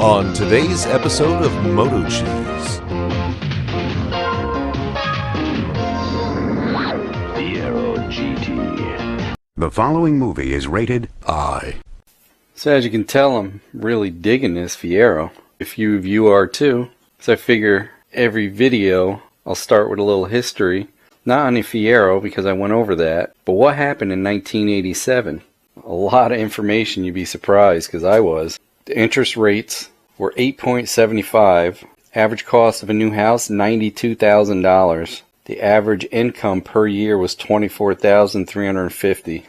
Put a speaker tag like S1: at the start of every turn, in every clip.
S1: On today's episode of MotoCheez.
S2: Fiero GT.
S3: The following movie is rated I.
S4: So as you can tell, I'm really digging this Fiero. A few of you are too. So I figure every video I'll start with a little history. Not on the Fiero because I went over that, but what happened in 1987? A lot of information, you'd be surprised because I was. The interest rates were 8.75. Average cost of a new house, $92,000. The average income per year was $24,350.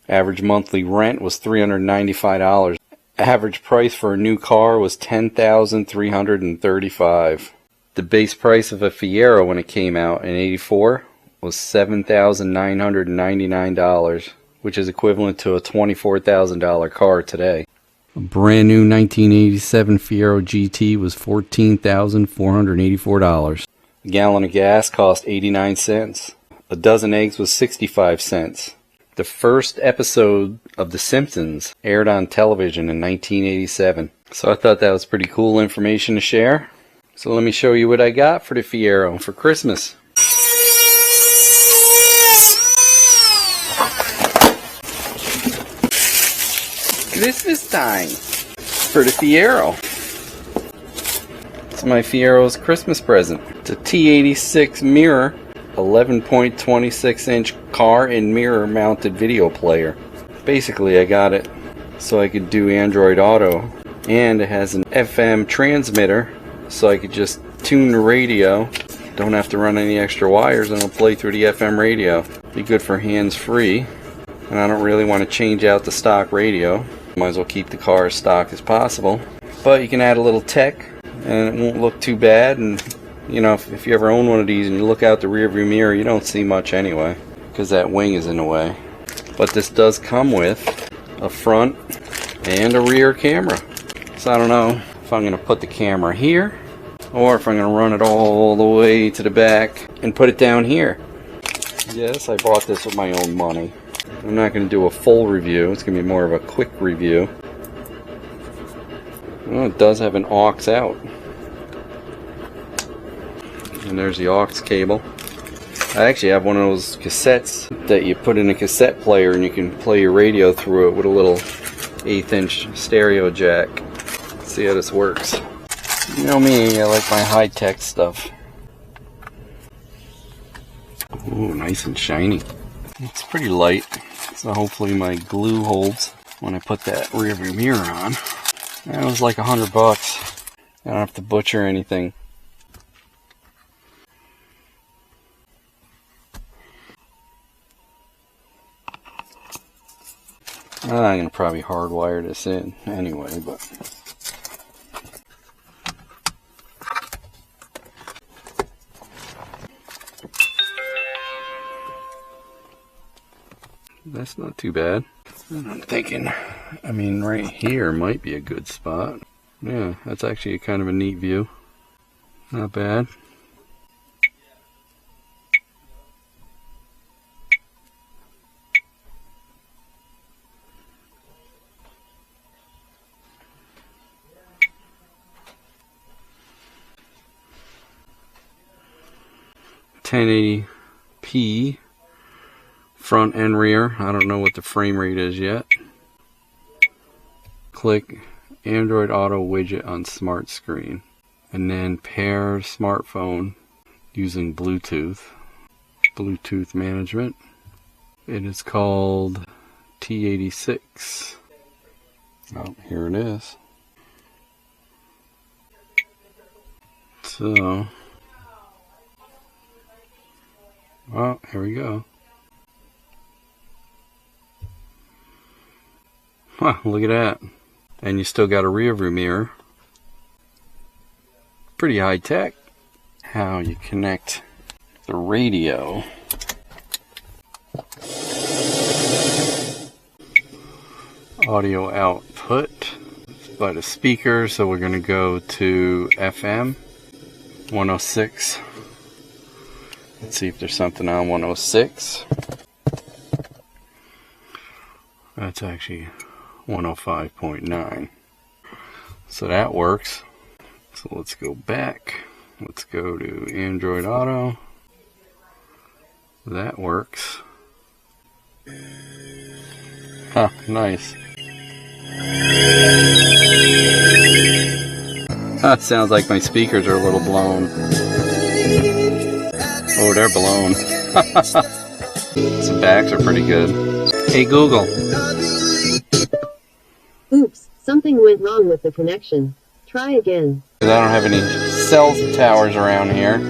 S4: Average monthly rent was $395. Average price for a new car was $10,335. The base price of a Fiero when it came out in '84 was $7,999, which is equivalent to a $24,000 car today. A brand new 1987 Fiero GT was $14,484. A gallon of gas cost 89 cents. A dozen eggs was 65 cents. The first episode of The Simpsons aired on television in 1987. So I thought that was pretty cool information to share. So let me show you what I got for the Fiero for Christmas. Christmas time for the Fiero. It's my Fiero's Christmas present. It's a T86 mirror, 11.26 inch car and mirror mounted video player. Basically I got it so I could do Android Auto, and it has an FM transmitter so I could just tune the radio. Don't have to run any extra wires and it'll play through the FM radio. Be good for hands-free, and I don't really want to change out the stock radio. Might as well keep the car as stock as possible. But you can add a little tech and it won't look too bad. And you know, if you ever own one of these and you look out the rearview mirror, you don't see much anyway because that wing is in the way. But this does come with a front and a rear camera. So I don't know if I'm going to put the camera here or if I'm going to run it all the way to the back and put it down here. Yes, I bought this with my own money. I'm not going to do a full review. It's going to be more of a quick review. Well, it does have an aux out. And there's the aux cable. I actually have one of those cassettes that you put in a cassette player and you can play your radio through it with a little 1/8 inch stereo jack. Let's see how this works. You know me, I like my high-tech stuff. Ooh, nice and shiny. It's pretty light, so hopefully my glue holds when I put that rearview mirror on. That was like $100. I don't have to butcher anything. I'm going to probably hardwire this in anyway, but... That's not too bad. I'm thinking, I mean, right here might be a good spot. Yeah, that's actually kind of a neat view. Not bad. $1080p front and rear. I don't know what the frame rate is yet. Click Android Auto widget on smart screen and then pair smartphone using Bluetooth management. It is called T86. Oh, here it is. So, well, here we go. Huh, look at that. And you still got a rear view mirror. Pretty high tech. How you connect the radio. Audio output by the speaker, so we're going to go to FM 106. Let's see if there's something on 106. That's actually 105.9. So that works. So let's go back. Let's go to Android Auto. That works. Huh, nice. Sounds like my speakers are a little blown. Oh, they're blown. Some backs are pretty good. Hey Google.
S5: Oops, something went wrong with the connection. Try again.
S4: I don't have any cell towers around here.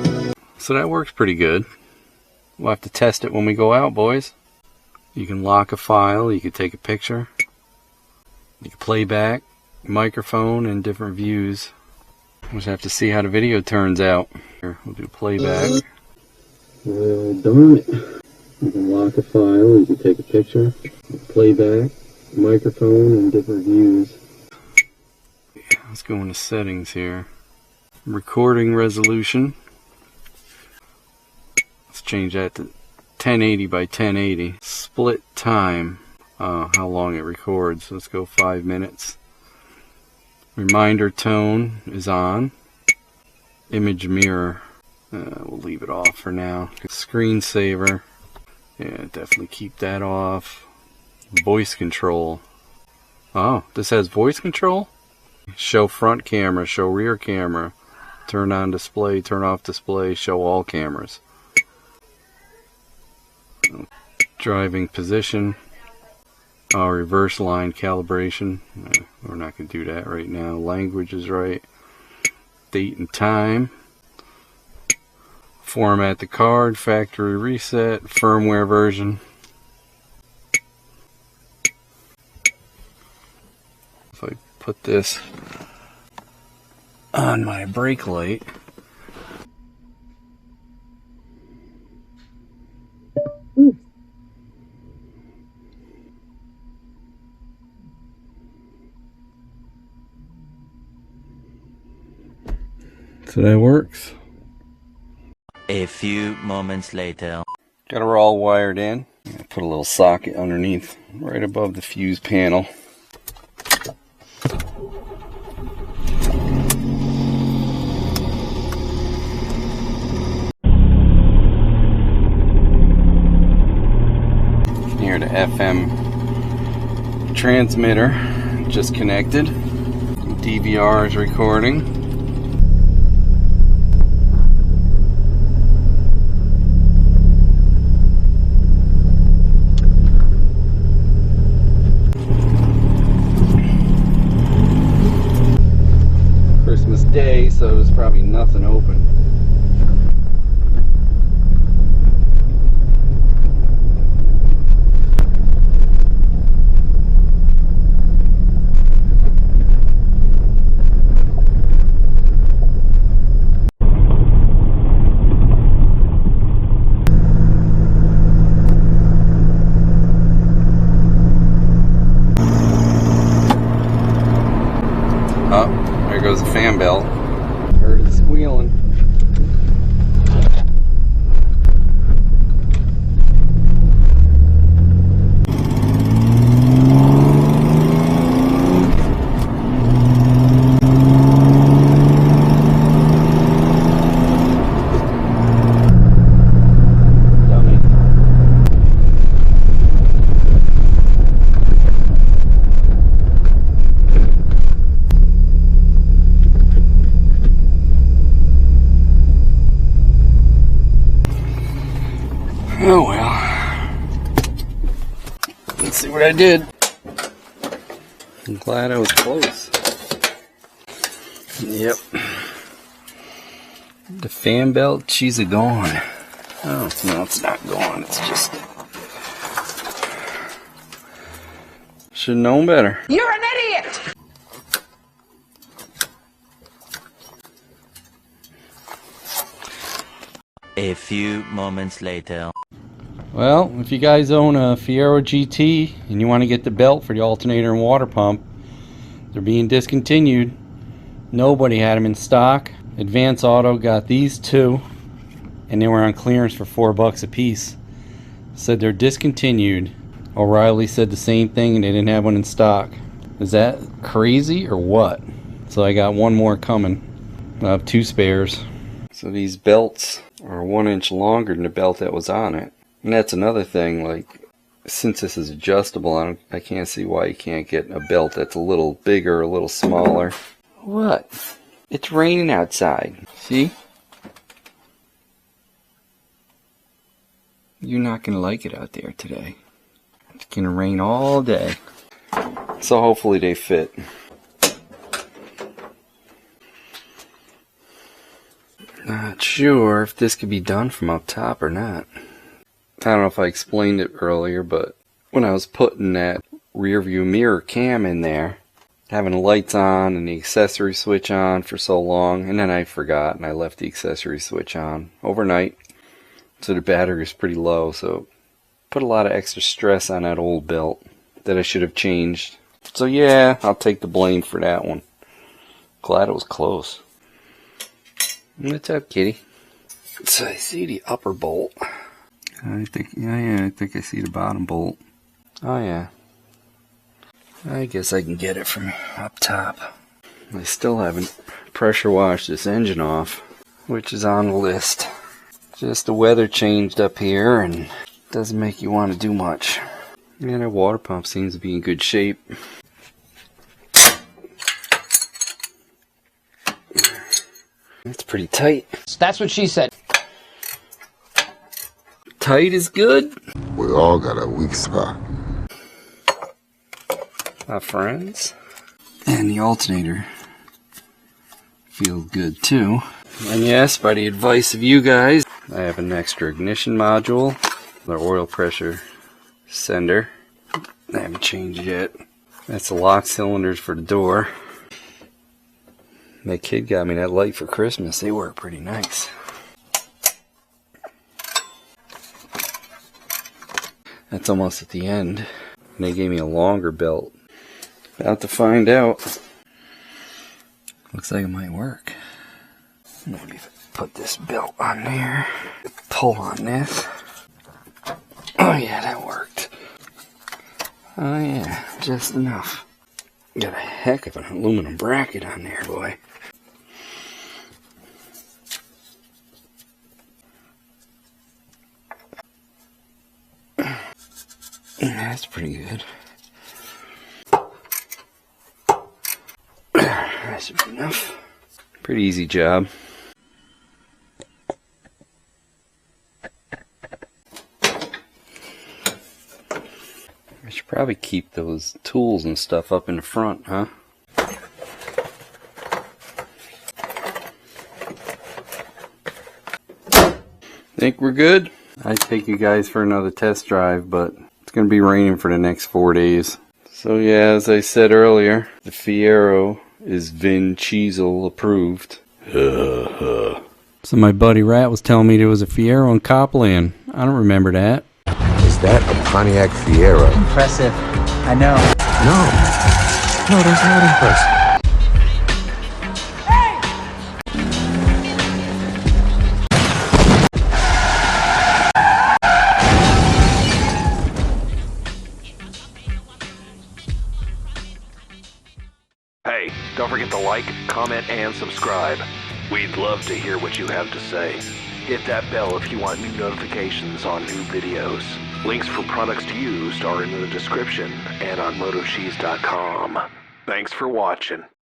S4: So that works pretty good. We'll have to test it when we go out, boys. You can lock a file, you can take a picture, you can play back, microphone, and different views. We'll just have to see how the video turns out. Here, we'll do playback. Well, darn it. You can lock a file, you can take a picture, playback, microphone, and different views. Let's go into settings here. Recording resolution. Let's change that to 1080 by 1080. Split time. How long it records. Let's go 5 minutes. Reminder tone is on. Image mirror. We'll leave it off for now. Screensaver. Yeah, definitely keep that off. Voice control. Oh, this has voice control? Show front camera, show rear camera. Turn on display, turn off display, show all cameras. Driving position. Reverse line calibration. We're not going to do that right now. Language is right. Date and time. Format the card. Factory reset. Firmware version. If I put this on my brake light. So that works.
S6: A few moments later.
S4: Got her all wired in. Put a little socket underneath, right above the fuse panel. Here the FM transmitter just connected. DVR is recording. Christmas Day, so there's probably nothing open. Oh, there goes the fan belt. Heard it squealing. Dummy. Oh well. Let's see what I did. I'm glad I was close. Yep. The fan belt, she's gone. Oh, no, it's not gone. It's just... Should've known better.
S7: You're an idiot!
S6: A few moments later.
S4: Well, if you guys own a Fiero GT and you want to get the belt for the alternator and water pump, they're being discontinued. Nobody had them in stock. Advance Auto got these two, and they were on clearance for $4 a piece. Said they're discontinued. O'Reilly said the same thing, and they didn't have one in stock. Is that crazy or what? So I got one more coming. I have 2 spares. So these belts are 1 inch longer than the belt that was on it. And that's another thing, like, since this is adjustable, I can't see why you can't get a belt that's a little bigger, a little smaller. What? It's raining outside. See? You're not going to like it out there today. It's going to rain all day. So hopefully they fit. Not sure if this could be done from up top or not. I don't know if I explained it earlier, but when I was putting that rear view mirror cam in there, having the lights on and the accessory switch on for so long, and then I forgot and I left the accessory switch on overnight, so the battery is pretty low, so put a lot of extra stress on that old belt that I should have changed. So yeah, I'll take the blame for that one. Glad it was close. What's up, kitty? So I see the upper bolt. I think I see the bottom bolt. Oh yeah. I guess I can get it from up top. I still haven't pressure washed this engine off, which is on the list. Just the weather changed up here and doesn't make you want to do much. Yeah, that water pump seems to be in good shape. It's pretty tight.
S7: That's what she said.
S4: Tight is good.
S8: We all got a weak spot.
S4: My friends. And the alternator feels good too. And yes, by the advice of you guys, I have an extra ignition module, the oil pressure sender. I haven't changed yet. That's the lock cylinders for the door. That kid got me that light for Christmas. They work pretty nice. That's almost at the end. And they gave me a longer belt. About to find out. Looks like it might work. Maybe if I put this belt on there, pull on this. Oh yeah, that worked. Oh yeah, just enough. Got a heck of an aluminum bracket on there, boy. That's pretty good. That should be enough. Pretty easy job. I should probably keep those tools and stuff up in the front, huh? Think we're good? I'd take you guys for another test drive, but it's going to be raining for the next 4 days. So yeah, as I said earlier, the Fiero is Vin Diesel approved. So my buddy Rat was telling me there was a Fiero in Copland. I don't remember that.
S8: Is that a Pontiac Fiero?
S7: Impressive. I know.
S8: No, that's not impressive.
S1: Hey, don't forget to like, comment, and subscribe. We'd love to hear what you have to say. Hit that bell if you want new notifications on new videos. Links for products used are in the description and on MotoCheez.com. Thanks for watching.